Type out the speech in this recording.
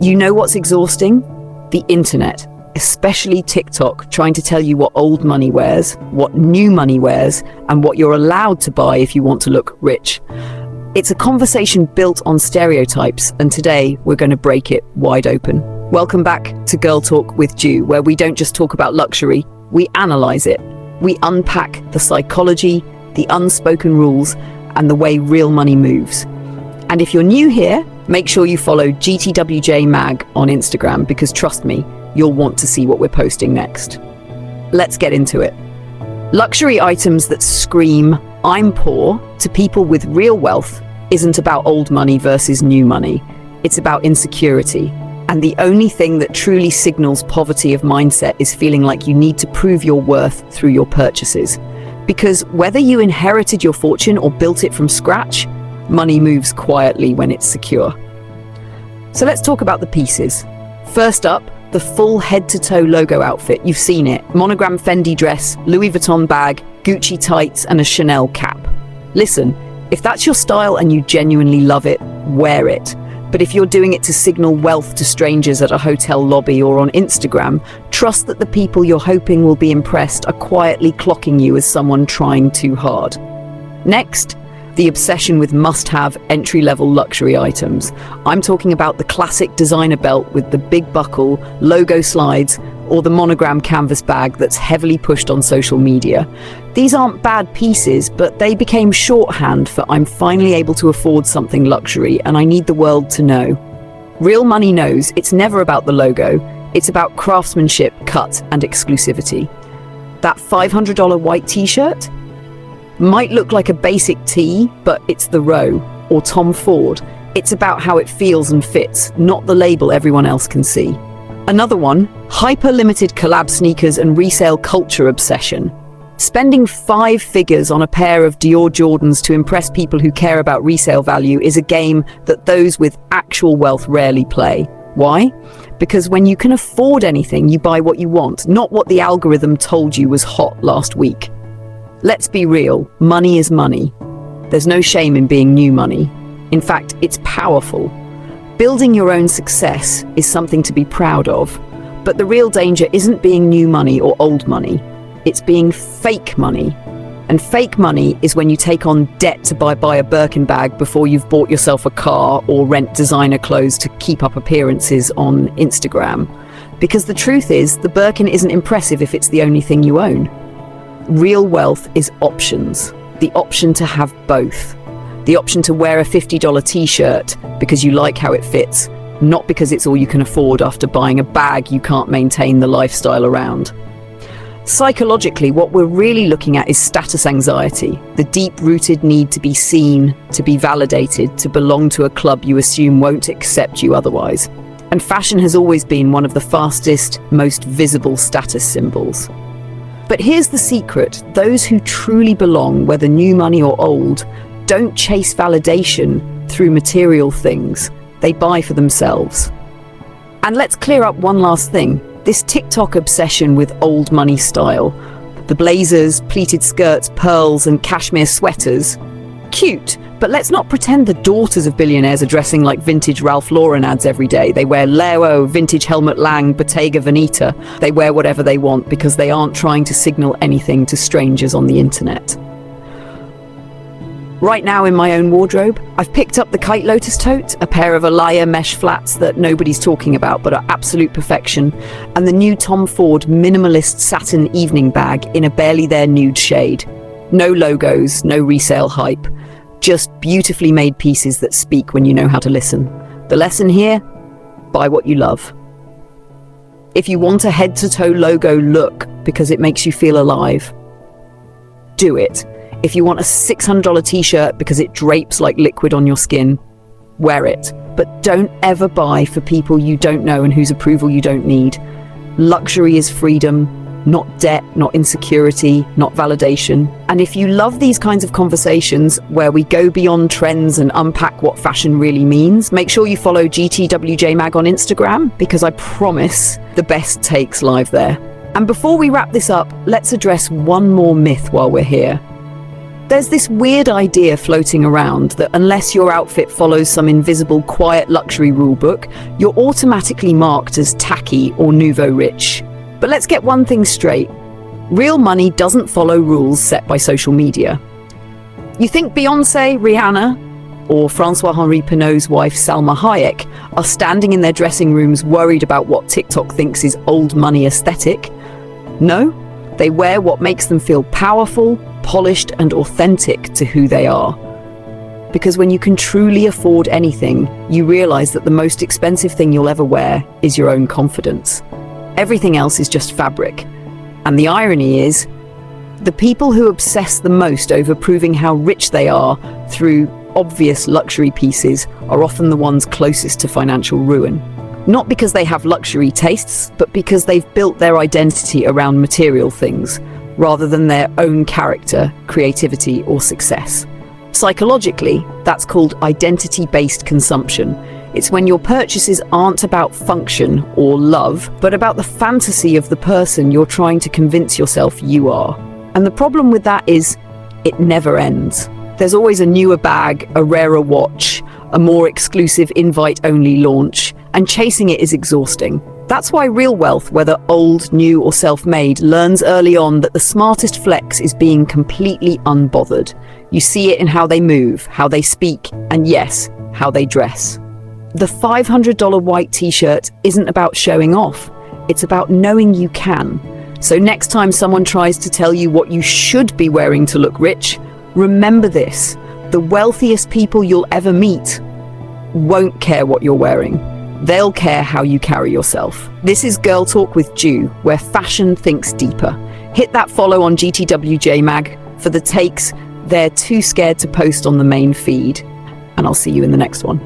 You know what's exhausting? The internet, especially TikTok, trying to tell you what old money wears, what new money wears, and what you're allowed to buy if you want to look rich. It's a conversation built on stereotypes, and today we're going to break it wide open. Welcome back to Girl Talk with Ju, where we don't just talk about luxury, we analyze it. We unpack the psychology, the unspoken rules, and the way real money moves. And if you're new here, make sure you follow GTWJmag on Instagram, because trust me, you'll want to see what we're posting next. Let's get into it. Luxury items that scream, "I'm poor," to people with real wealth isn't about old money versus new money. It's about insecurity. And the only thing that truly signals poverty of mindset is feeling like you need to prove your worth through your purchases. Because whether you inherited your fortune or built it from scratch, money moves quietly when it's secure. So let's talk about the pieces. First up, the full head-to-toe logo outfit. You've seen it. Monogram Fendi dress, Louis Vuitton bag, Gucci tights, and a Chanel cap. Listen, if that's your style and you genuinely love it, wear it. But if you're doing it to signal wealth to strangers at a hotel lobby or on Instagram, trust that the people you're hoping will be impressed are quietly clocking you as someone trying too hard. Next, the obsession with must-have entry-level luxury items. I'm talking about the classic designer belt with the big buckle, logo slides, or the monogram canvas bag that's heavily pushed on social media. These aren't bad pieces, but they became shorthand for "I'm finally able to afford something luxury and I need the world to know." Real money knows it's never about the logo, it's about craftsmanship, cut, and exclusivity. That $500 white t-shirt might look like a basic tee, but it's the Row or Tom Ford. It's about how it feels and fits, not the label everyone else can see. Another one, hyper-limited collab sneakers and resale culture obsession. Spending 5 figures on a pair of Dior Jordans to impress people who care about resale value is a game that those with actual wealth rarely play. Why? Because when you can afford anything, you buy what you want, not what the algorithm told you was hot last week. Let's be real, money is money. There's no shame in being new money. In fact, it's powerful. Building your own success is something to be proud of, but the real danger isn't being new money or old money. It's being fake money. And fake money is when you take on debt to buy a Birkin bag before you've bought yourself a car or rent designer clothes to keep up appearances on Instagram. Because the truth is, the Birkin isn't impressive if it's the only thing you own. Real wealth is options. The option to have both. The option to wear a $50 t-shirt because you like how it fits, not because it's all you can afford after buying a bag you can't maintain the lifestyle around. Psychologically, what we're really looking at is status anxiety, the deep-rooted need to be seen, to be validated, to belong to a club you assume won't accept you otherwise. And fashion has always been one of the fastest, most visible status symbols. But here's the secret: those who truly belong, whether new money or old, don't chase validation through material things. They buy for themselves. And let's clear up one last thing. This TikTok obsession with old money style. The blazers, pleated skirts, pearls, and cashmere sweaters. Cute, but let's not pretend the daughters of billionaires are dressing like vintage Ralph Lauren ads every day. They wear Leo, vintage Helmut Lang, Bottega Veneta. They wear whatever they want because they aren't trying to signal anything to strangers on the internet. Right now in my own wardrobe, I've picked up the Kite Lotus tote, a pair of Alaya mesh flats that nobody's talking about but are absolute perfection, and the new Tom Ford minimalist satin evening bag in a barely there nude shade. No logos, no resale hype, just beautifully made pieces that speak when you know how to listen. The lesson here? Buy what you love. If you want a head-to-toe logo look because it makes you feel alive, do it. If you want a $600 t-shirt because it drapes like liquid on your skin, wear it. But don't ever buy for people you don't know and whose approval you don't need. Luxury is freedom, not debt, not insecurity, not validation. And if you love these kinds of conversations where we go beyond trends and unpack what fashion really means, make sure you follow GTWJmag on Instagram, because I promise the best takes live there. And before we wrap this up, let's address one more myth while we're here. There's this weird idea floating around that unless your outfit follows some invisible quiet luxury rulebook, you're automatically marked as tacky or nouveau rich. But let's get one thing straight. Real money doesn't follow rules set by social media. You think Beyoncé, Rihanna, or Francois-Henri Pinault's wife Salma Hayek are standing in their dressing rooms worried about what TikTok thinks is old money aesthetic? No, they wear what makes them feel powerful, polished and authentic to who they are. Because when you can truly afford anything, you realize that the most expensive thing you'll ever wear is your own confidence. Everything else is just fabric. And the irony is, the people who obsess the most over proving how rich they are through obvious luxury pieces are often the ones closest to financial ruin. Not because they have luxury tastes, but because they've built their identity around material things, rather than their own character, creativity, or success. Psychologically, that's called identity-based consumption. It's when your purchases aren't about function or love, but about the fantasy of the person you're trying to convince yourself you are. And the problem with that is, it never ends. There's always a newer bag, a rarer watch, a more exclusive invite-only launch, and chasing it is exhausting. That's why real wealth, whether old, new, or self-made, learns early on that the smartest flex is being completely unbothered. You see it in how they move, how they speak, and yes, how they dress. The $500 white t-shirt isn't about showing off. It's about knowing you can. So next time someone tries to tell you what you should be wearing to look rich, remember this: the wealthiest people you'll ever meet won't care what you're wearing. They'll care how you carry yourself. This is Girl Talk with Ju, where fashion thinks deeper. Hit that follow on GTWJmag for the takes they're too scared to post on the main feed. And I'll see you in the next one.